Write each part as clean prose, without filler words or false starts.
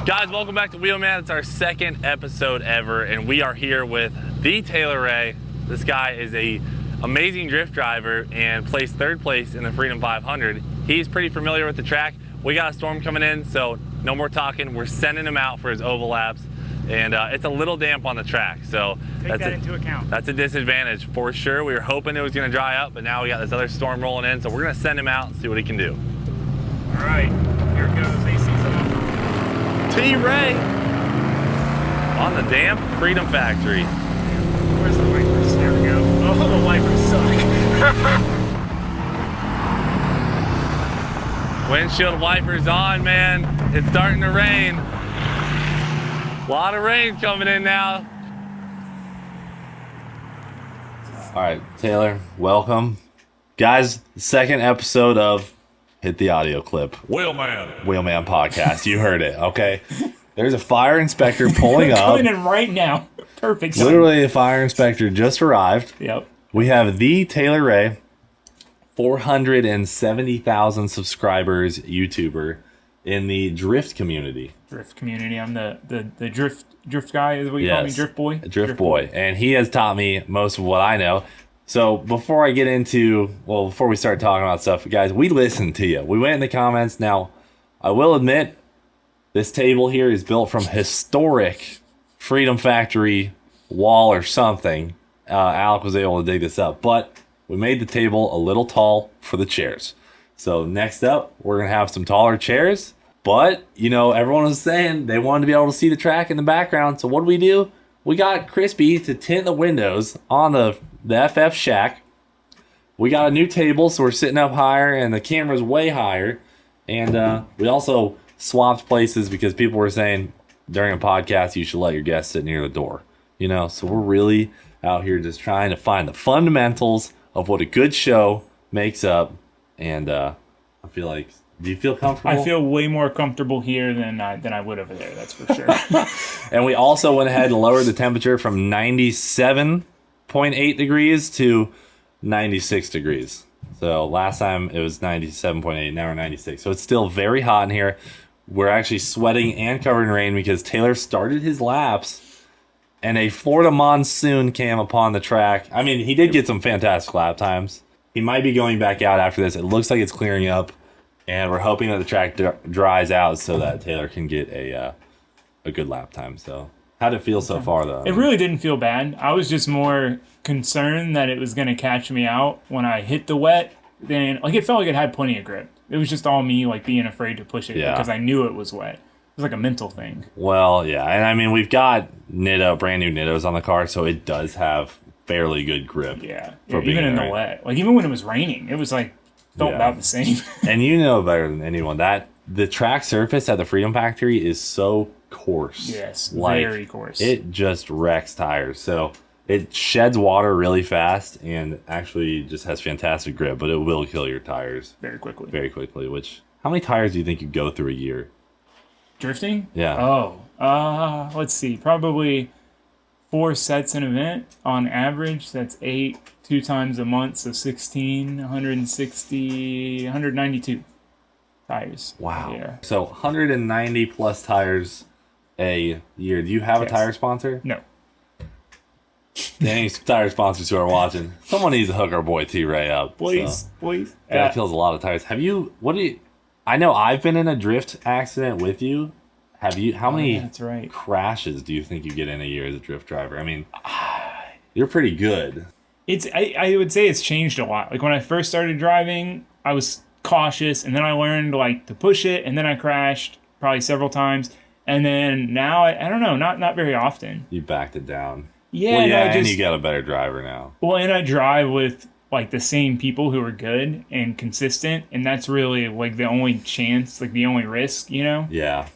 Guys, welcome back to Wheelman. It's our second episode ever, and we are here with the Taylor Ray. This guy is a amazing drift driver and placed third place in the Freedom 500. He's pretty familiar with the track. We got a storm coming in, so no more talking. We're sending him out for his oval laps, and it's a little damp on the track, so take that into account. That's a disadvantage for sure. We were hoping it was going to dry up, but now we got this other storm rolling in, so we're going to send him out and see what he can do. All right, here it goes. AC's on. T-Ray on the damp Freedom Factory. Where's the wipers? There we go. Oh, the wipers suck. Windshield wipers on, man. It's starting to rain. A lot of rain coming in now. All right, Taylor, welcome. Guys, second episode of Hit the Audio Clip. Wheelman podcast. You heard it, okay? There's a fire inspector pulling up. Coming in right now. Perfect. Literally, a fire inspector just arrived. Yep. We have the Taylor Ray, 470,000 subscribers YouTuber in the drift community. Drift community. I'm the drift guy, is what you call me? Drift boy? Drift boy. And he has taught me most of what I know. So before we start talking about stuff, guys, we listened to you. We went in the comments. Now, I will admit, this table here is built from historic Freedom Factory wall or something. Alec was able to dig this up, but we made the table a little tall for the chairs. So next up, we're going to have some taller chairs. But, everyone was saying they wanted to be able to see the track in the background. So what do? We got Crispy to tint the windows on the FF shack. We got a new table, so we're sitting up higher, and the camera's way higher. And we also swapped places because people were saying during a podcast you should let your guests sit near the door. So we're really out here just trying to find the fundamentals of what a good show makes up. And I feel like, do you feel comfortable? I feel way more comfortable here than I would over there, that's for sure. And we also went ahead and lowered the temperature from 97.8 degrees to 96 degrees. So last time it was 97.8, now we're 96. So it's still very hot in here. We're actually sweating and covered in rain because Taylor started his laps and a Florida monsoon came upon the track. I mean, he did get some fantastic lap times. He might be going back out after this. It looks like it's clearing up, and we're hoping that the track dries out so that Taylor can get a good lap time. So how'd it feel so far, though? It really didn't feel bad. I was just more concerned that it was going to catch me out when I hit the wet. Then, it felt like it had plenty of grip. It was just all me, being afraid to push it because I knew it was wet. It was like a mental thing. Well, yeah. And I mean, we've got brand new Nittos on the car, so it does have fairly good grip. Yeah. Even in the wet. Even when it was raining, it was felt about the same. And you know better than anyone that the track surface at the Freedom Factory is so coarse. Yes, very coarse. It just wrecks tires. So it sheds water really fast and actually just has fantastic grip, but it will kill your tires very quickly. How many tires do you think you go through a year? Drifting? Yeah. Let's see. Probably 4 sets an event on average. That's 8, 2 times a month, so 16, 160, 192 tires. Wow. Yeah. So 190 plus tires a year. Do you have a tire sponsor? No. Any tire sponsors who are watching, someone needs to hook our boy T-Ray up. Please. That kills a lot of tires. I know I've been in a drift accident with you. How many crashes do you think you get in a year as a drift driver? I mean, you're pretty good. I would say it's changed a lot. When I first started driving, I was cautious, and then I learned to push it, and then I crashed probably several times, and then now I don't know, not very often. You backed it down. Yeah, and you got a better driver now. Well, and I drive with the same people who are good and consistent, and that's really the only chance, the only risk, Yeah.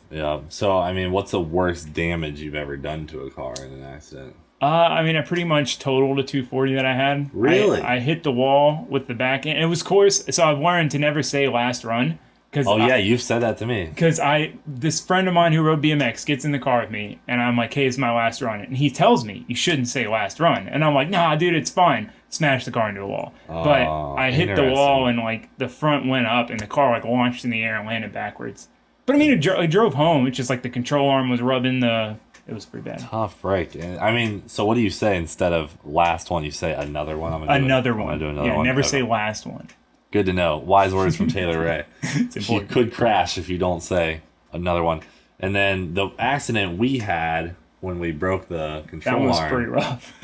So I mean, what's the worst damage you've ever done to a car in an accident? I pretty much totaled a 240 that I had. Really? I hit the wall with the back end. It was coarse, so I've learned to never say last run. You've said that to me. Because this friend of mine who rode BMX gets in the car with me, and I'm like, hey, it's my last run. And he tells me, you shouldn't say last run. And I'm like, nah, dude, it's fine. Smashed the car into a wall. But I hit the wall, and the front went up, and the car launched in the air and landed backwards. But I mean, I drove home. It's just like the control arm was rubbing the. It was pretty bad. Tough break. And, I mean, so what do you say instead of last one? You say another one. Another one. I'm gonna do another yeah, one. never say last one. Good to know. Wise words from Taylor Ray. It's You important. could crash if you don't say another one. And then the accident we had when we broke the That control one was arm. pretty rough.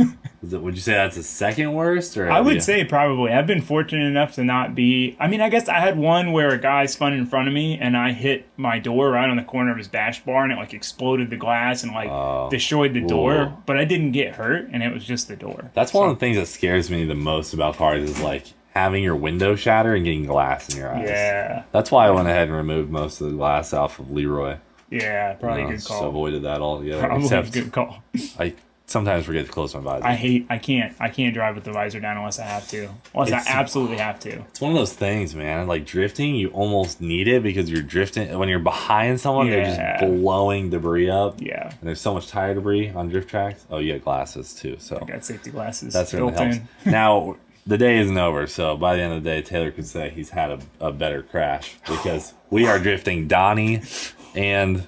Would you say that's the second worst? Or I would say probably. I've been fortunate enough to not be. I mean, I guess I had one where a guy spun in front of me and I hit my door right on the corner of his dash bar and it like exploded the glass and like destroyed the door. But I didn't get hurt and it was just the door. That's one of the things that scares me the most about cars is like having your window shatter and getting glass in your eyes. Yeah. That's why I went ahead and removed most of the glass off of Leroy. Yeah, probably a good call. So avoided that altogether. Probably Except a good call. I sometimes forget to close my visor. I can't drive with the visor down unless I have to. Unless I absolutely have to. It's one of those things, man. Like drifting, you almost need it because you're drifting. When you're behind someone, they're just blowing debris up. Yeah. And there's so much tire debris on drift tracks. Oh, you got glasses too. So I got safety glasses. that certainly built helps. in. Now, the day isn't over. So by the end of the day, Taylor could say he's had a better crash because we are drifting Donnie and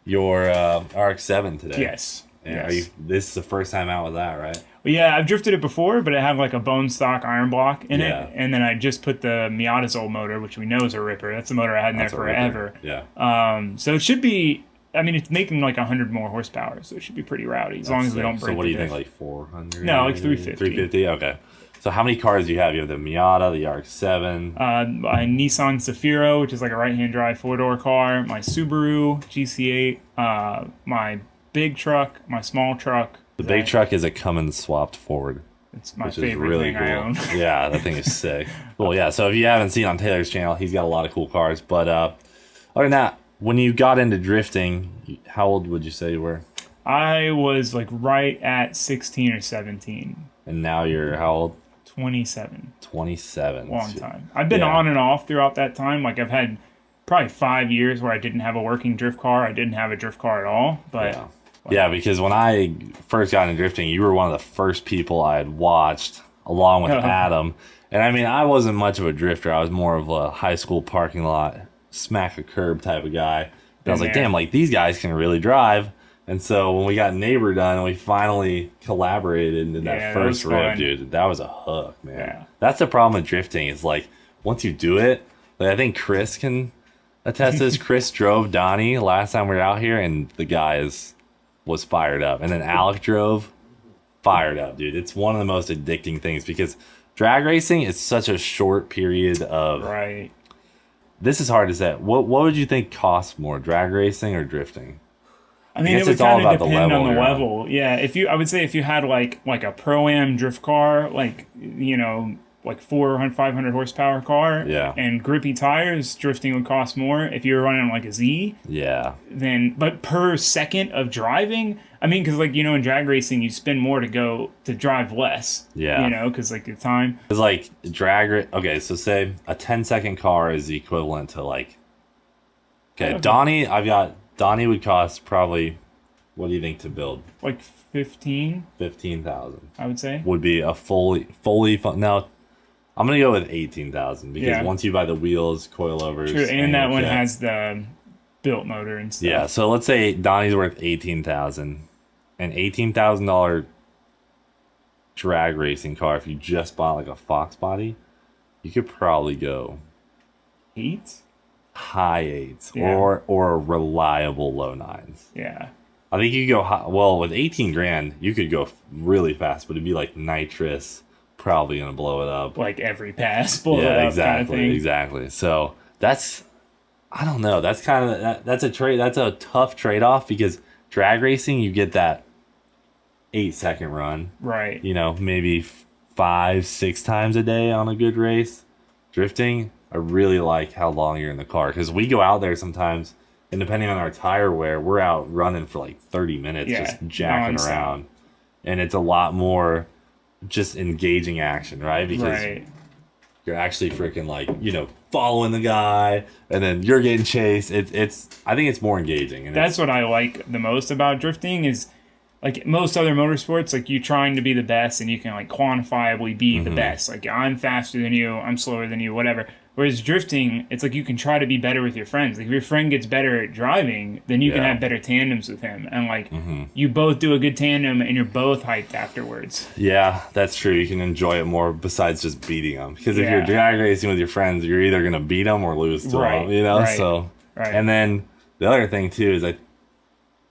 your RX-7 today. Yes. And this is the first time out with that, right? Well, yeah, I've drifted it before, but it had like a bone stock iron block in it. And then I just put the Miata's old motor, which we know is a ripper. That's the motor I had in there forever. Yeah. So it should be, I mean, it's making like 100 more horsepower, so it should be pretty rowdy as long as we don't break So what do you the think, like 400? No, like 350. 350, okay. So how many cars do you have? You have the Miata, the RX-7. My Nissan Safiro, which is like a right-hand drive four-door car. My Subaru GC8. My big truck. My small truck. The big truck is a Cummins swapped Ford. It's my favorite thing I own. Yeah, that thing is sick. Well, yeah, so if you haven't seen on Taylor's channel, he's got a lot of cool cars. But other than that, when you got into drifting, how old would you say you were? I was like right at 16 or 17. And now you're how old? 27. 27. Long time. I've been on and off throughout that time. Like I've had probably 5 years where I didn't have a working drift car. I didn't have a drift car at all. But yeah, because when I first got into drifting, you were one of the first people I had watched along with Adam. And I mean, I wasn't much of a drifter. I was more of a high school parking lot, smack a curb type of guy. And I was like, damn, like these guys can really drive. And so when we got Neighbor done, we finally collaborated into that first rip, dude. That was a hook, man. Yeah. That's the problem with drifting. Is like once you do it, like I think Chris can attest to this. Chris drove Donnie last time we were out here, and the guy was fired up. And then Alec drove, fired up, dude. It's one of the most addicting things because drag racing is such a short period of. Right. This is hard to say. What would you think costs more, drag racing or drifting? I mean, it would kind of depend on the level. Yeah, I would say if you had like a Pro-Am drift car, like, you know, like 400, 500 horsepower car, and grippy tires, drifting would cost more. If you were running like a Z, then, but per second of driving, I mean, because like, you know, in drag racing, you spend more to drive less. Yeah. You know, because like the time. It's like okay, so say a 10-second car is the equivalent to like, Donnie would cost probably, what do you think to build? Like 15? 15,000. I would say. Would be a fully no, I'm going to go with 18,000 because once you buy the wheels, coilovers. True, and that one has the built motor and stuff. Yeah, so let's say Donnie's worth 18,000. An $18,000 drag racing car, if you just bought like a Fox body, you could probably go 8? High 8s or a reliable low 9s. Yeah. I think you could go with 18 grand, you could go really fast, but it'd be like nitrous, probably gonna blow it up. Like every pass, blow it up. Exactly, kind of thing. exactly. So I don't know. That's kind of that's a tough trade off because drag racing you get that 8-second run, right? You know, maybe 5-6 times a day on a good race. Drifting, I really like how long you're in the car because we go out there sometimes, and depending on our tire wear, we're out running for like 30 minutes, just jacking around, and it's a lot more just engaging action, right? Because you're actually freaking like, you know, following the guy, and then you're getting chased. It's I think it's more engaging, and that's what I like the most about drifting is. Like most other motorsports, like you trying to be the best and you can like quantifiably be the best. Like I'm faster than you, I'm slower than you, whatever. Whereas drifting, it's like you can try to be better with your friends. Like if your friend gets better at driving, then you can have better tandems with him. And like you both do a good tandem and you're both hyped afterwards. Yeah, that's true. You can enjoy it more besides just beating them. Because if you're drag racing with your friends, you're either going to beat them or lose to them, you know? So, and then the other thing too is that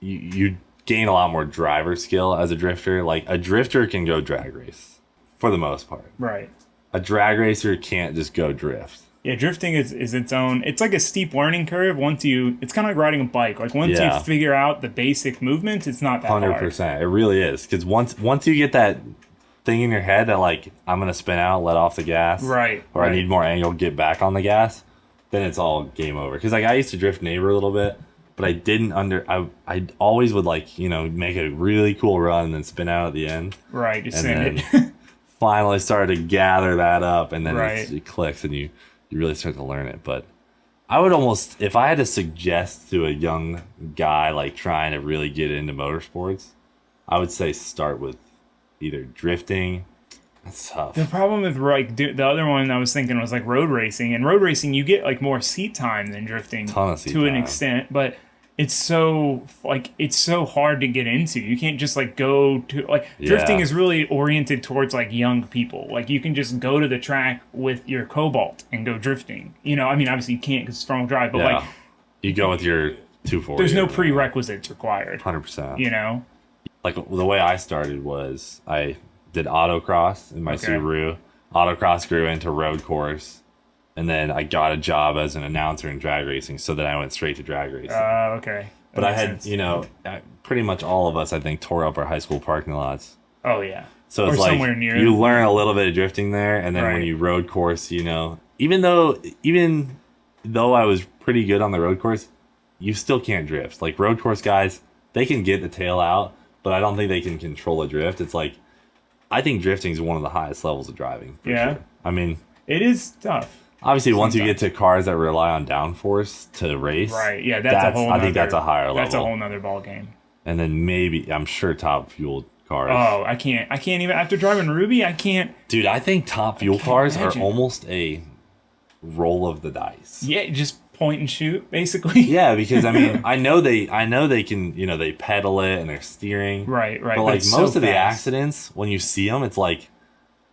you gain a lot more driver skill as a drifter. Like a drifter can go drag race for the most part. Right. A drag racer can't just go drift. Yeah, drifting is its own. It's like a steep learning curve. It's kind of like riding a bike. Like once you figure out the basic movements, it's not that 100%. hard. It really is. Because once you get that thing in your head that like I'm gonna spin out, let off the gas, right? Or I need more angle, get back on the gas, then it's all game over. Because like I used to drift neighbor a little bit, but I didn't I always would like make a really cool run and then spin out at the end. Right, just send it. it. Finally started to gather that up, and then it clicks, and you really start to learn it. But I would almost, if I had to suggest to a young guy like trying to really get into motorsports, I would say start with either drifting. That's tough. The problem with like the other one I was thinking was like road racing. And road racing, you get like more seat time than drifting to an extent, but it's so hard to get into. You can't just like go to drifting is really oriented towards like young people. Like you can just go to the track with your Cobalt and go drifting. You know, I mean, obviously you can't because it's front wheel drive, but like you go with your 240. There's no prerequisites required. 100%. You know, like the way I started was I did autocross in my Subaru. Autocross grew into road course. And then I got a job as an announcer in drag racing, so then I went straight to drag racing. Okay. But I had, pretty much all of us, I think, tore up our high school parking lots. Oh, yeah. So it's like you learn a little bit of drifting there, and then when you road course, even though I was pretty good on the road course, you still can't drift. Like road course guys, they can get the tail out, but I don't think they can control a drift. It's like, I think drifting is one of the highest levels of driving. For sure. I mean, it is tough. Obviously, once you get to cars that rely on downforce to race, right? Yeah, I think that's a higher level. That's a whole nother ball game. And then maybe I'm sure top fuel cars. Oh, I can't even after driving Ruby. I can't. Dude, I think top fuel cars are almost a roll of the dice. Yeah, just point and shoot, basically. Yeah, because I mean, I know they can, they pedal it and they're steering. Right. But like most of the accidents, when you see them, it's like.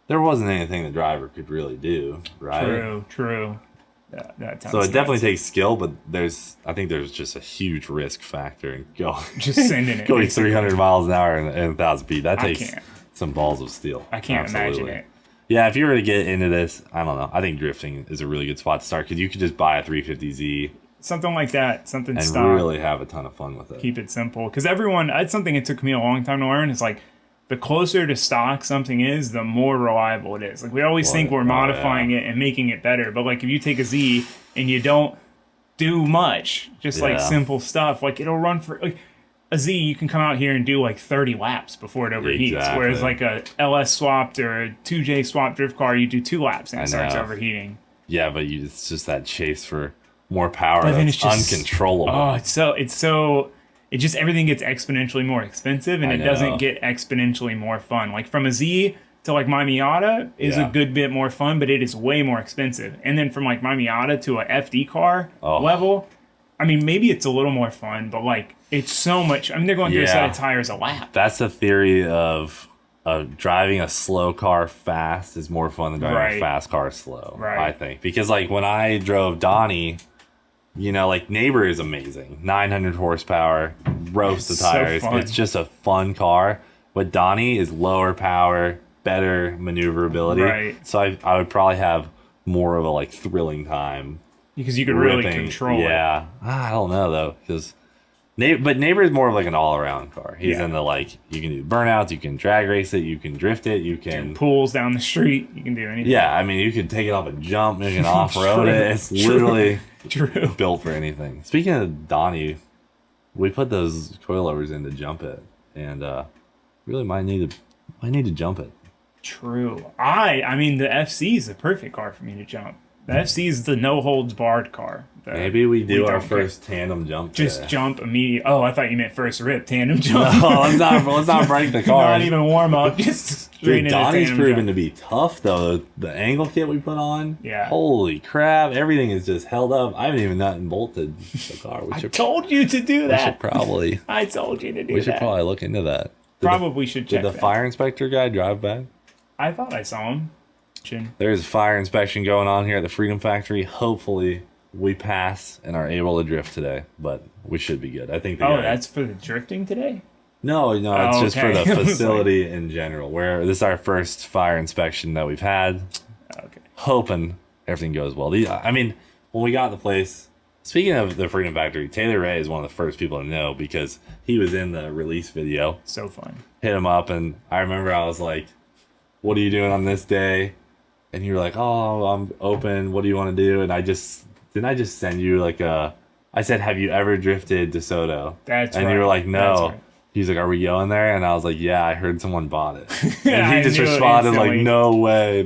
There wasn't anything the driver could really do, right? True. That so it definitely takes skill, but I think there's just a huge risk factor in just sending it. Going 300 miles an hour and 1,000 feet. That takes some balls of steel. I can't imagine it. Yeah, if you were to get into this, I don't know. I think drifting is a really good spot to start because you could just buy a 350Z. Something like that. Something and stock. really have a ton of fun with it. Keep it simple. Because that's something it took me a long time to learn. It's like, the closer to stock something is, the more reliable it is. Like we always think we're modifying it and making it better, but like if you take a Z and you don't do much, just like simple stuff, like it'll run for like a Z. You can come out here and do like 30 laps before it overheats. Exactly. Whereas like a LS swapped or a 2J swapped drift car, you do 2 laps and it starts overheating. Yeah, but it's just that chase for more power. But then it's just uncontrollable. Oh, it's so. It just everything gets exponentially more expensive, and it doesn't get exponentially more fun. Like from a Z to like my Miata is a good bit more fun, but it is way more expensive. And then from like my Miata to a FD car level, I mean maybe it's a little more fun, but like it's so much. I mean they're going through a set of tires a lap. That's the theory of driving a slow car fast is more fun than driving a fast car slow. Right. I think because like when I drove Donnie. Like Neighbor is amazing. 900 horsepower, roast the tires. So it's just a fun car. But Donnie is lower power, better maneuverability. Right. So I would probably have more of a like thrilling time. Because you could really control it. Yeah. I don't know though. But Neighbor is more of like an all-around car. He's in the like, you can do burnouts, you can drag race it, you can drift it, you can... pulls down the street, you can do anything. Yeah, I mean, you can take it off a jump, you can off-road it. It's literally built for anything. Speaking of Donnie, we put those coilovers in to jump it, and really might need to jump it. True. I mean, the FC is the perfect car for me to jump. The FC is the no holds barred car. Maybe we do our first tandem jump. Just jump immediately. Oh, I thought you meant first rip tandem jump. No, let's not break the car. Not even warm up. Just straight into Donnie's tandem proven jump. to be tough though. The angle kit we put on. Yeah. Holy crap! Everything is just held up. I haven't even nut and bolted the car. I told you to do that. We should probably. I told you to do that. We should probably look into that. Probably should check Did the fire inspector guy drive back? I thought I saw him. There's fire inspection going on here at the Freedom Factory. Hopefully we pass and are able to drift today, but we should be good. I think. That's for the drifting today? No, it's just for the Okay. facility in general. Where this is our first fire inspection that we've had. Okay. Hoping everything goes well. I mean, when we got the place, speaking of the Freedom Factory, Taylor Ray is one of the first people to know because he was in the release video. So fun. Hit him up, and I remember I was like, "What are you doing on this day?" And you were like, "Oh, I'm open. What do you want to do?" And I just send you like I said, "Have you ever drifted DeSoto?" That's and right. you were like, "No." That's right. He's like, "Are we going there?" And I was like, "Yeah, I heard someone bought it." Yeah, And he just I knew it responded instantly. like, "No way,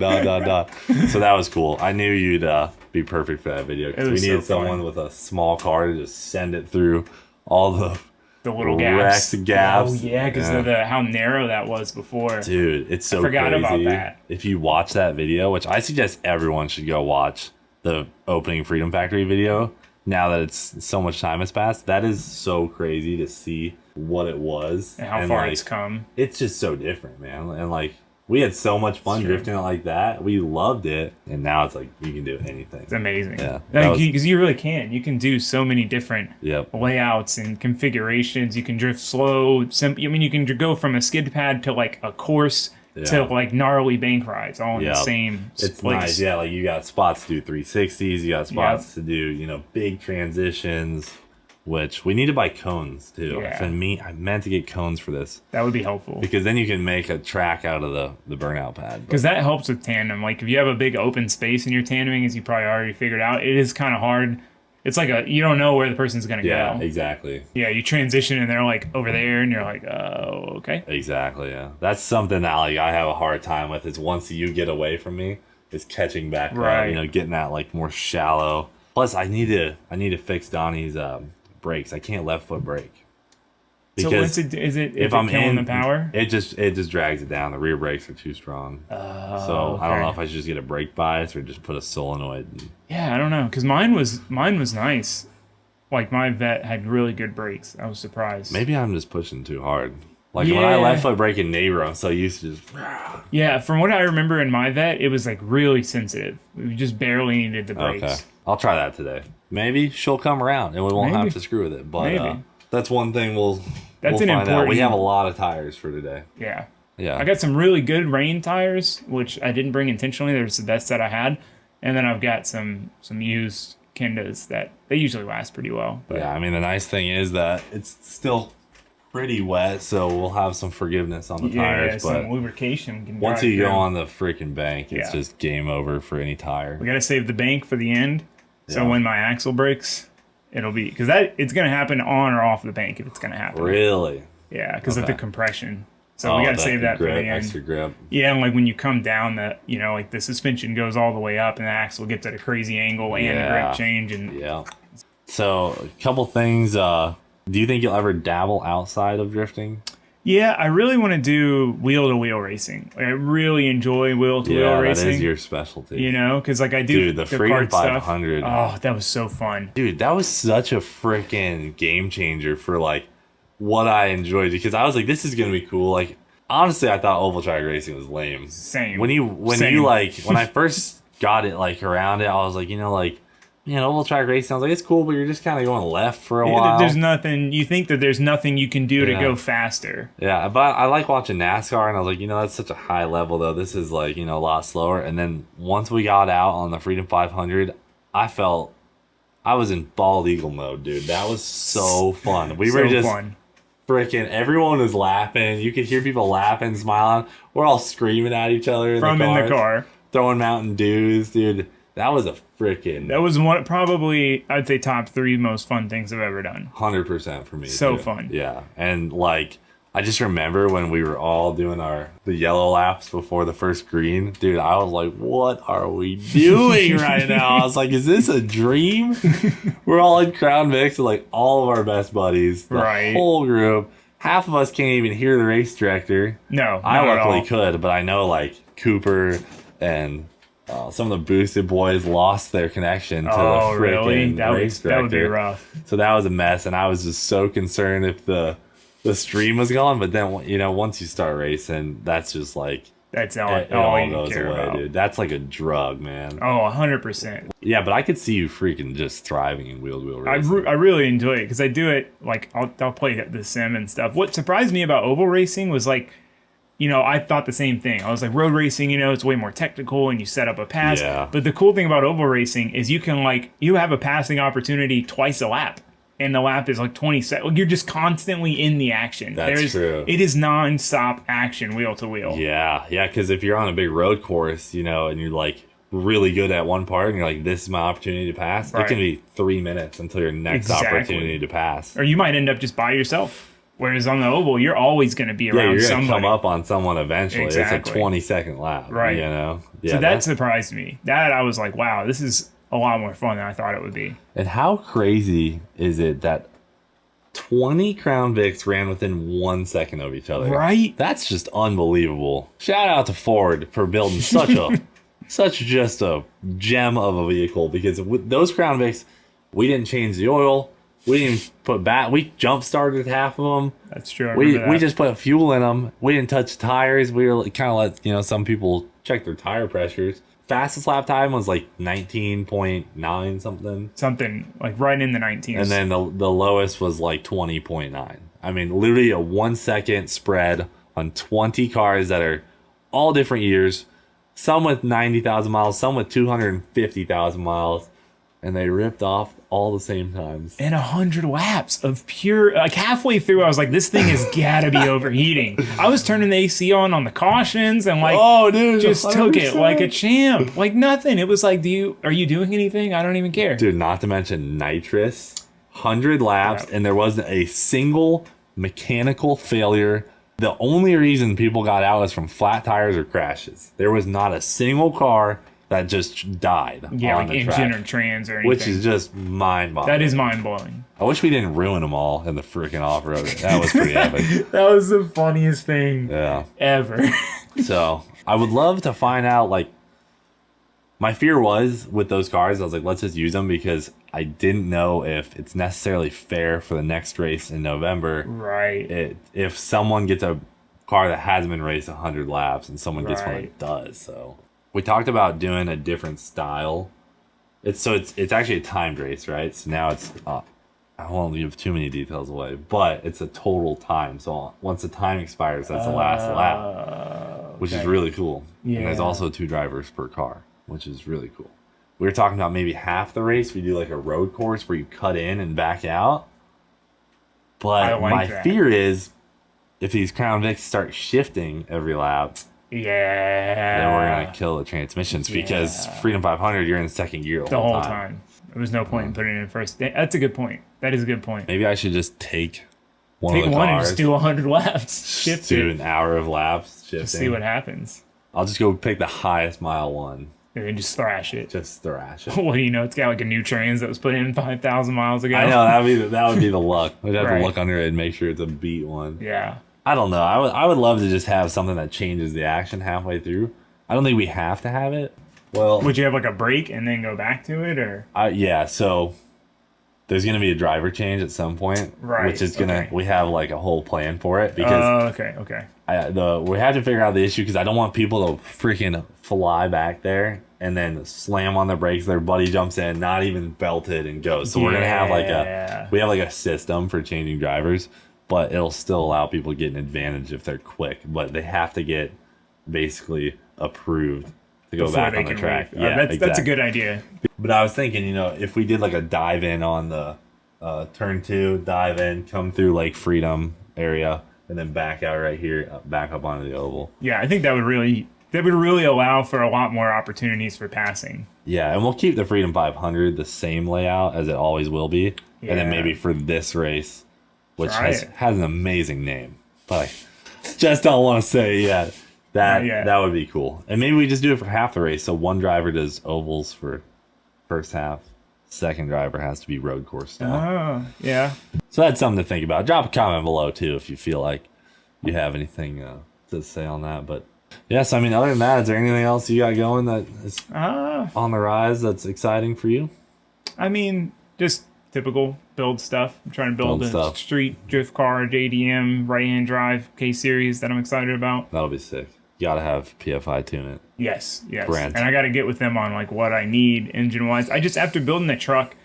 So that was cool. I knew you'd be perfect for that video because It we was needed so fun. someone with a small car to just send it through all the little gaps. gaps. Oh yeah, because of how narrow that was before. Dude, it's so I forgot crazy. about that. If you watch that video, which I suggest everyone should go watch the opening Freedom Factory video, now that it's so much time has passed, that is so crazy to see what it was And how far like, it's come. It's just so different, man. And like we had so much fun drifting it like that. We loved it, and now it's like you can do anything. It's amazing. Yeah, Because you really can. You can do so many different Yep. layouts and configurations. You can drift slow, simple. I mean, you can go from a skid pad to like a course to like gnarly bank rides all in the same It's place. nice. Yeah, like you got spots to do 360s. You got spots to do, big transitions, which we need to buy cones too. Yeah. I meant to get cones for this That would be helpful. because then you can make a track out of the burnout pad. Because that helps with tandem. Like if you have a big open space in your tandeming, as you probably already figured out, it is kind of hard. It's like you don't know where the person's going to Yeah, go. exactly. Yeah, you transition and they're like over there and you're like, oh, okay. Exactly, yeah. That's something that like I have a hard time with is once you get away from me, is catching back Right. up, getting that like more shallow. Plus I need to fix Donnie's brakes. I can't left foot brake. So Because is it if I'm killing in the power? it just drags it down. The rear brakes are too strong. So I don't know if I should just get a brake bias or just put a solenoid. Yeah, I don't know. Because mine was nice. Like my vet had really good brakes. I was surprised. Maybe I'm just pushing too hard. Like when I left foot brake in neighbor, I'm so used to just. Yeah, from what I remember in my vet, it was like really sensitive. We just barely needed the brakes. Okay, I'll try that today. Maybe she'll come around and we won't have to screw with it. But that's one thing we'll That's we'll an find out. We important- have a lot of tires for today. Yeah. Yeah. I got some really good rain tires, which I didn't bring intentionally. They're the best that I had. And then I've got some used Kendas that they usually last pretty well. But Yeah, I mean the nice thing is that it's still pretty wet, so we'll have some forgiveness on the tires. But some lubrication can once drive you go through. on the freaking bank, it's Yeah. just game over for any tire. We got to save the bank for the end. So Yeah. when my axle breaks, it'll be because it's going to happen on or off the bank if it's going to happen. Really? Yeah, because of the Okay. compression. So we got to save that for the end. Extra grip. Yeah, and like when you come down, like the suspension goes all the way up, and the axle gets at a crazy angle, and the grip change, and Yeah. So a couple things. Do you think you'll ever dabble outside of drifting? yeah, I really want to do wheel-to-wheel racing. Like, I really enjoy wheel-to-wheel Yeah, racing. that is your specialty. Because like I do Dude, the Freedom kart stuff. 500. Oh, that was so fun. Dude, that was such a freaking game changer for like what I enjoyed because I was like, this is gonna be cool. Like honestly, I thought oval track racing was lame. Same. When Same. you like when I first got it like around it, I was like, oval track racing. I was like, it's cool, but you're just kind of going left for a while. There's nothing. You think that there's nothing you can do to Yeah. go faster. Yeah, but I like watching NASCAR, and I was like, that's such a high level though. This is like a lot slower. And then once we got out on the Freedom 500, I felt I was in bald eagle mode, dude. That was so fun. We were just fun. freaking. Everyone was laughing. You could hear people laughing, smiling. We're all screaming at each other in the car, throwing Mountain Dews, dude. That was a freaking. That was probably I'd say top 3 most fun things I've ever done. 100% for me. So too. fun. Yeah, and like I just remember when we were all doing the yellow laps before the first green, dude, I was like, what are we doing right now? I was like, is this a dream? We're all in Crown Vics with like all of our best buddies, the whole group. Half of us can't even hear the race director. No, I luckily could, but I know like Cooper and some of the boosted boys lost their connection to the freaking race director. That would be rough. So that was a mess, and I was just so concerned if the stream was gone. But then, you know, once you start racing, that's just like that's all you goes care away, about. dude. That's like a drug, man. Oh, 100%. Yeah, but I could see you freaking just thriving in wheel-to-wheel racing. I really enjoy it because I do it like I'll play the sim and stuff. What surprised me about oval racing was like, you know, I thought the same thing. I was like, road racing, you know, it's way more technical and you set up a pass. Yeah. But the cool thing about oval racing is you can you have a passing opportunity twice a lap. And the lap is like 20 seconds. You're just constantly in the action. That's true. It is non-stop action, wheel to wheel. Yeah, because if you're on a big road course, you know, and you're like really good at one part and you're like, this is my opportunity to pass, it can be 3 minutes until your next opportunity to pass. Or you might end up just by yourself. Whereas on the oval, you're always going to be around somebody. You're going to come up on someone eventually. Exactly. It's a 20-second lap. Right. You know? Yeah, so that surprised me. That I was like, wow, this is a lot more fun than I thought it would be. And how crazy is it that 20 Crown Vics ran within 1 second of each other? Right? That's just unbelievable. Shout out to Ford for building such just a gem of a vehicle, because with those Crown Vics, we didn't change the oil. We didn't put we jump started half of them. That's true. We just put fuel in them. We didn't touch tires. We were kind of let, you know, some people check their tire pressures. Fastest lap time was like 19.9 something. Something like right in the 19s. And then the lowest was like 20.9. I mean, literally a 1 second spread on 20 cars that are all different years. Some with 90,000 miles, some with 250,000 miles. And they ripped off all the same times. And 100 laps of pure, like halfway through, I was like, this thing has got to be overheating. I was turning the AC on the cautions and like, oh, dude, just 100%. Took it like a champ. Like nothing. It was like, are you doing anything? I don't even care. Dude, not to mention nitrous, 100 laps, and there wasn't a single mechanical failure. The only reason people got out was from flat tires or crashes. There was not a single car that just died on like the engine track, or trans or anything. which is just mind-boggling. That is mind-blowing. I wish we didn't ruin them all in the freaking off-road. That was pretty epic. That was the funniest thing ever. So I would love to find out, like, my fear was with those cars, I was like, let's just use them, because I didn't know if it's necessarily fair for the next race in November. Right. If someone gets a car that hasn't been raced 100 laps and someone gets one that does. So we talked about doing a different style. It's actually a timed race, right? So now it's I won't give too many details away, but it's a total time. So once the time expires, that's the last lap, which is really cool. Yeah. And there's also 2 drivers per car, which is really cool. We were talking about maybe half the race we do like a road course where you cut in and back out. But my fear is if these Crown Vics start shifting every lap, then we're gonna kill the transmissions, because Freedom 500, you're in second gear the whole time. There was no point in putting it in first. That's a good point. That is a good point. Maybe I should just take one of the cars, and just do 100 laps. Shift do an hour of laps, shifting. Just see what happens. I'll just go pick the highest mile one. And then just thrash it. Just thrash it. What do you know? It's got like a new trans that was put in 5,000 miles ago. I know, that would be the luck. We'd have to look under it and make sure it's a beat one. Yeah. I don't know. I would love to just have something that changes the action halfway through. I don't think we have to have it. Well, would you have like a break and then go back to it, or? Yeah. So there's gonna be a driver change at some point, which is we have like a whole plan for it, because okay. We have to figure out the issue, because I don't want people to freaking fly back there and then slam on the brakes. Their buddy jumps in, not even belted, and goes. So we're gonna have like a system for changing drivers, but it'll still allow people to get an advantage if they're quick. But they have to get basically approved to go back on the track. That's a good idea. But I was thinking, if we did like a dive in on the turn 2, dive in, come through like Freedom area, and then back out right here, back up onto the oval. Yeah, I think that would really allow for a lot more opportunities for passing. Yeah, and we'll keep the Freedom 500 the same layout as it always will be. Yeah. And then maybe for this race, which has an amazing name, but I just don't want to say yet. Not yet. That would be cool. And maybe we just do it for half the race. So one driver does ovals for first half. Second driver has to be road course style. Oh, yeah. So that's something to think about. Drop a comment below too if you feel like you have anything to say on that. But yes, I mean, other than that, is there anything else you got going that is on the rise that's exciting for you? I mean, just typical build stuff. I'm trying to build a street drift car, JDM, right-hand drive K-Series that I'm excited about. That'll be sick. You gotta have PFI tune it. Yes. Brand. And I got to get with them on like what I need engine-wise. I just, after building the truck,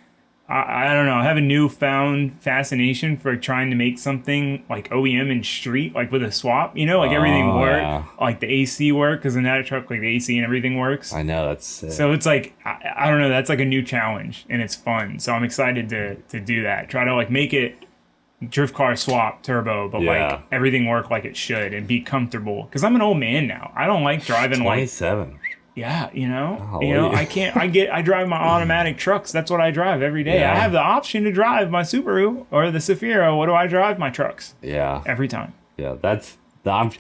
I don't know. I have a newfound fascination for trying to make something like OEM and street, like with a swap. You know, like everything work, like the AC work, because in that truck, like the AC and everything works. I know, that's sick. So it's like, I don't know, that's like a new challenge, and it's fun. So I'm excited to do that. Try to like make it drift car swap turbo, but like everything work like it should and be comfortable. Because I'm an old man now. I don't like driving 27. Yeah, you know, I drive my automatic trucks. That's what I drive every day. Yeah. I have the option to drive my Subaru or the Safira. What do I drive? My trucks. Yeah. Every time. Yeah, I'm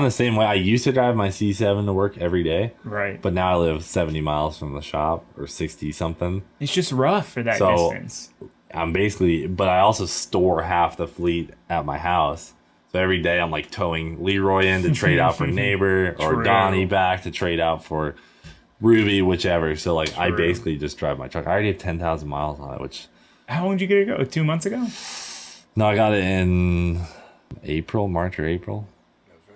the same way. I used to drive my C7 to work every day. Right. But now I live 70 miles from the shop, or 60 something. It's just rough for that distance. But I also store half the fleet at my house. So every day I'm like towing Leroy in to trade out for Neighbor, or Donnie back to trade out for Ruby, whichever. So like I basically just drive my truck. I already have 10,000 miles on it, which... How long did you get it go? 2 months ago? No, I got it in March or April.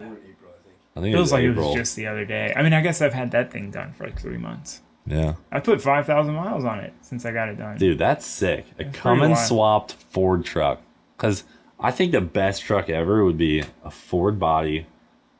I think it feels like April. It was just the other day. I mean, I guess I've had that thing done for like 3 months. Yeah. I put 5,000 miles on it since I got it done. Dude, that's sick. A Cummins swapped Ford truck. Because I think the best truck ever would be a Ford body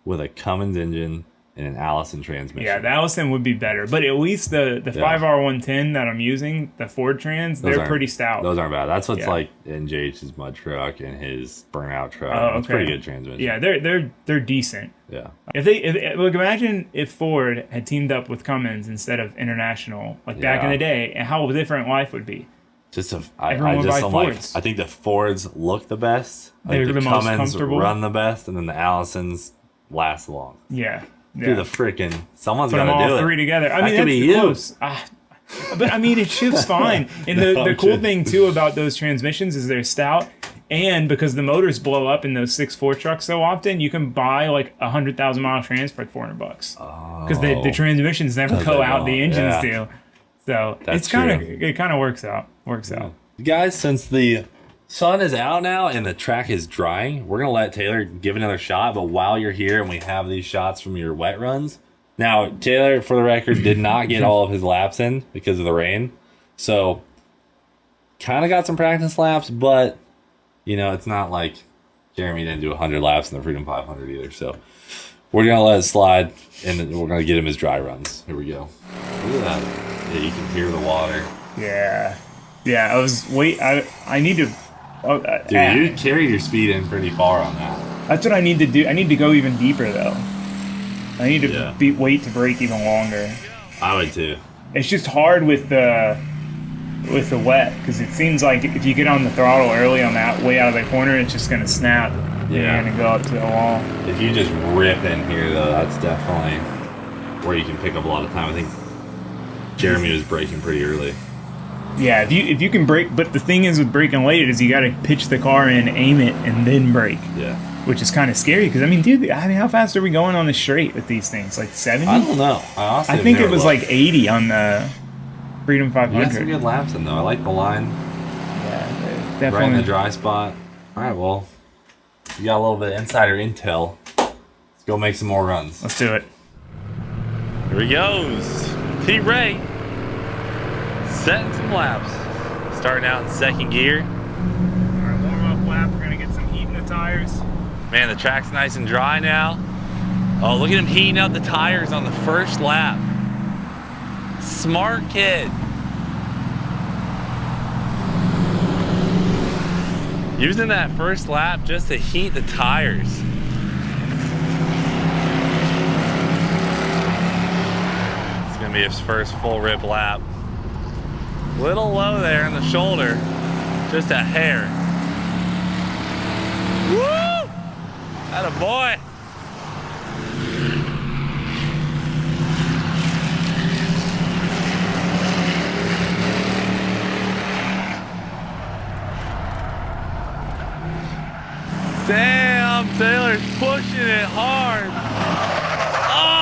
with a Cummins engine and an Allison transmission. Yeah, the Allison would be better. But at least the 5R110 that I'm using, the Ford trans, they're pretty stout. Those aren't bad. That's what's like in JH's mud truck and his burnout truck. Oh, okay. It's pretty good transmission. Yeah, they're decent. Yeah. If like imagine if Ford had teamed up with Cummins instead of International, like back in the day, and how different life would be. I think the Fords look the best. They're the most comfortable. Run the best, and then the Allisons last long. Yeah. Do the freaking someone's got to do it. Put them all three together. I mean, that's be close. But I mean, it shifts fine. And the cool thing too about those transmissions is they're stout, and because the motors blow up in those 6.4 trucks so often, you can buy like 100,000 mile trans for like $400. Because the transmissions never go out, the engines do. So it kind of works out. Guys, since the sun is out now and the track is drying, we're gonna let Taylor give another shot. But while you're here and we have these shots from your wet runs, now Taylor, for the record, did not get all of his laps in because of the rain. So kind of got some practice laps, but you know, it's not like Jeremy didn't do 100 laps in the Freedom 500 either. So we're gonna let it slide, and we're gonna get him his dry runs. Here we go. Look at that. Yeah, you can hear the water. Yeah. I need to... Dude, you carried your speed in pretty far on that. That's what I need to do. I need to go even deeper, though. I need to wait to brake even longer. I would, too. It's just hard with the wet, because it seems like if you get on the throttle early on that way out of the corner, it's just going to snap and go up to the wall. If you just rip in here, though, that's definitely where you can pick up a lot of time. I think Jeremy was braking pretty early. Yeah, if you can brake, but the thing is with braking late is you got to pitch the car in, aim it, and then brake. Yeah. Which is kind of scary because dude, how fast are we going on the straight with these things? Like 70? I don't know. I think it was like 80 on the Freedom 500. You got some good laps in though. I like the line. Yeah, definitely. Right in the dry spot. All right, well, you got a little bit of insider intel. Let's go make some more runs. Let's do it. Here he goes. T-Ray. Setting some laps. Starting out in second gear. Alright, warm-up lap. We're going to get some heat in the tires. Man, the track's nice and dry now. Oh, look at him heating up the tires on the first lap. Smart kid. Using that first lap just to heat the tires. It's going to be his first full rip lap. Little low there in the shoulder, just a hair. Woo! Atta boy. Damn, Taylor's pushing it hard. Oh!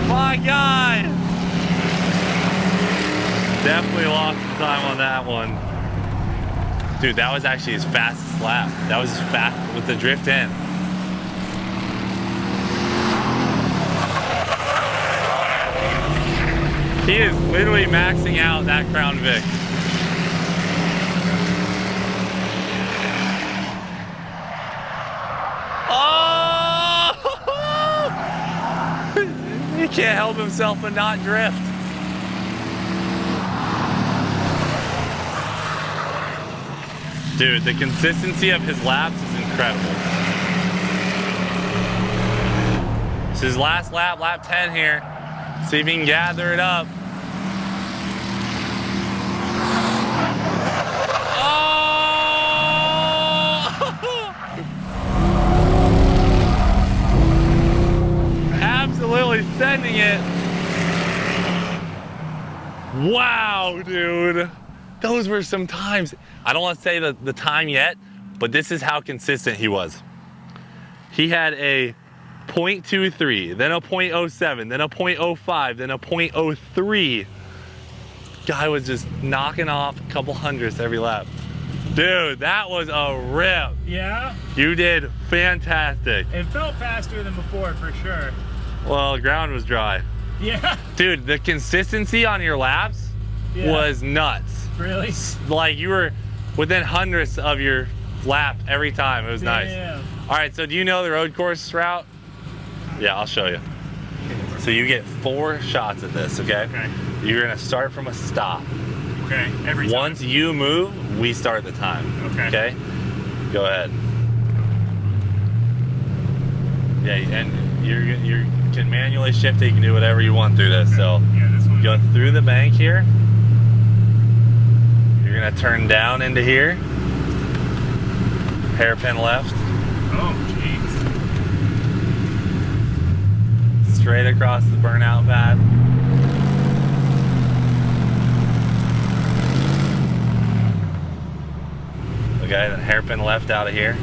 My God. Definitely lost some time on that one. Dude, that was actually his fastest lap. That was his fast with the drift in. He is literally maxing out that Crown Vic. Oh! He can't help himself but not drift. Dude, the consistency of his laps is incredible. It's his last lap, lap 10 here. See if he can gather it up. Absolutely sending it. Wow, dude. Those were some times. I don't want to say the time yet, but this is how consistent he was. He had a .23, then a .07, then a .05, then a .03. Guy was just knocking off a couple hundredths every lap. Dude, that was a rip. Yeah? You did fantastic. It felt faster than before, for sure. Well, the ground was dry. Yeah. Dude, the consistency on your laps was nuts. Really? Like you were within hundredths of your lap every time. It was nice. All right, so do you know the road course route? Yeah, I'll show you. So you get 4 shots at this, okay? Okay. You're gonna start from a stop. Okay, every time. Once you move, we start the time. Okay. Okay? Go ahead. Yeah, and you can manually shift it. You can do whatever you want through this. So yeah, this one. go through the bank here. You're gonna turn down into here. Hairpin left. Oh, jeez. Straight across the burnout pad. Okay, then hairpin left out of here.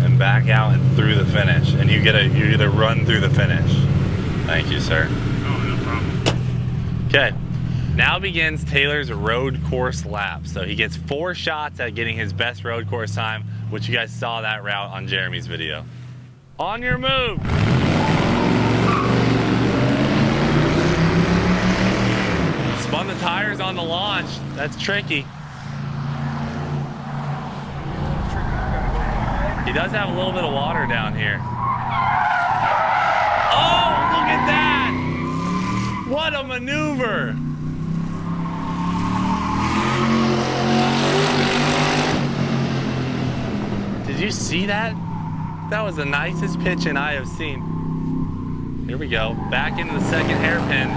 And back out and through the finish. And you either run through the finish. Thank you, sir. Oh, no problem. Okay, now begins Taylor's road course lap. So he gets 4 shots at getting his best road course time, which you guys saw that route on Jeremy's video. On your move. Spun the tires on the launch. That's tricky. He does have a little bit of water down here. Oh, look at that! What a maneuver! Did you see that? That was the nicest pitching I have seen. Here we go. Back into the second hairpin.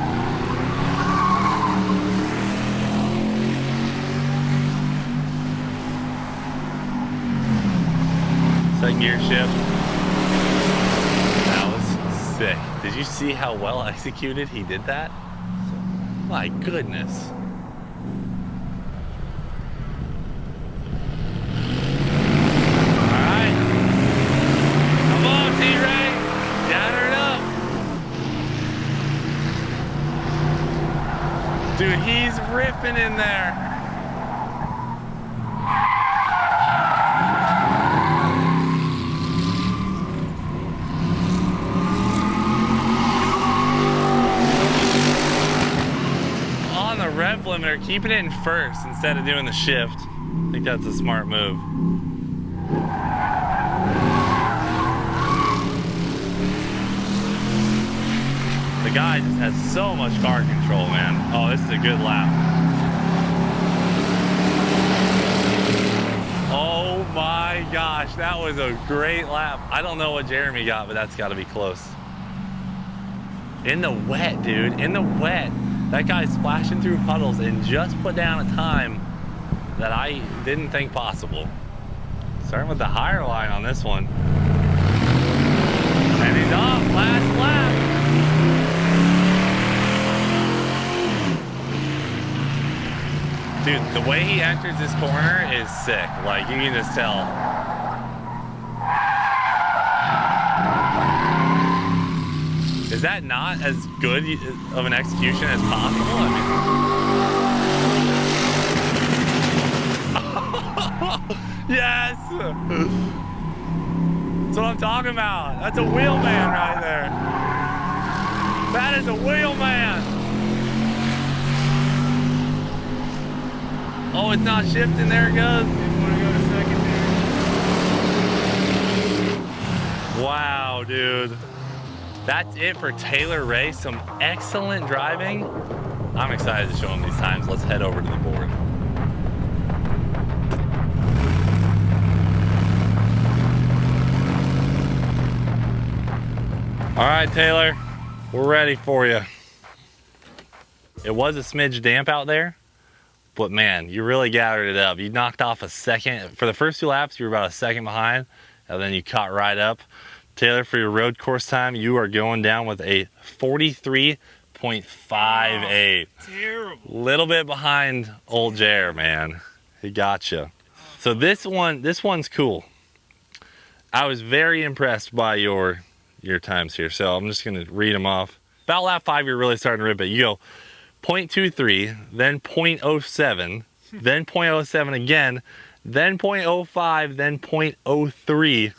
Second gear shift. That was sick. Did you see how well executed he did that? My goodness. Alright. Come on, T-Ray. Gather it up. Dude, he's ripping in there. Rev limiter, keeping it in first instead of doing the shift. I think that's a smart move. The guy just has so much car control, man. Oh, this is a good lap. Oh my gosh, that was a great lap. I don't know what Jeremy got, but that's got to be close. In the wet, dude, in the wet. That guy's splashing through puddles and just put down a time that I didn't think possible. Starting with the higher line on this one. And he's off, last lap. Dude, the way he enters this corner is sick. Like, you can just tell. Is that not as good of an execution as possible? I mean... Yes! That's what I'm talking about. That's a wheelman right there. That is a wheelman. Oh, it's not shifting. There it goes. Didn't want to go to second there. Wow, dude. That's it for Taylor Ray. Some excellent driving. I'm excited to show him these times. Let's head over to the board. All right, Taylor, we're ready for you. It was a smidge damp out there, but man, you really gathered it up. You knocked off a second. For the first 2 laps, you were about a second behind, and then you caught right up. Taylor, for your road course time, you are going down with a 43.58. Terrible. Little bit behind old Jer, man. He got you. So this one's cool. I was very impressed by your times here, so I'm just gonna read them off. About lap 5, you're really starting to rip it. You go 0.23, then 0.07, then 0.07 again, then 0.05, then 0.03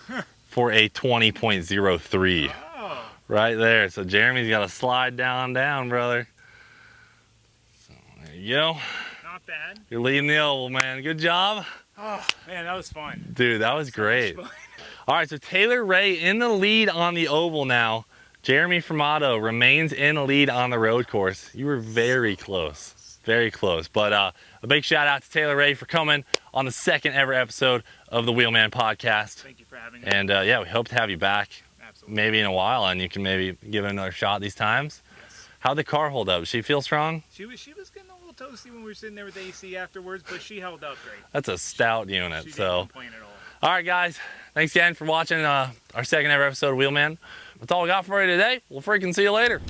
for a 20.03. Oh. Right there. So Jeremy's got to slide down, brother. So there you go. Not bad. You're leading the oval, man. Good job. Oh, man, that was fun. Dude, that was great. All right, so Taylor Ray in the lead on the oval now. Jeremy Formato remains in the lead on the road course. You were very close, very close. But a big shout out to Taylor Ray for coming on the second ever episode of the Wheelman podcast. Thank you for having me. And yeah, we hope to have you back. Absolutely. Maybe in a while, and you can maybe give it another shot these times. Yes. How'd the car hold up? Does she feel strong? She was getting a little toasty when we were sitting there with AC afterwards, but she held up great. That's a stout unit. She didn't So, complain at all. all right, guys. Thanks again for watching our second ever episode of Wheelman. That's all we got for you today. We'll freaking see you later.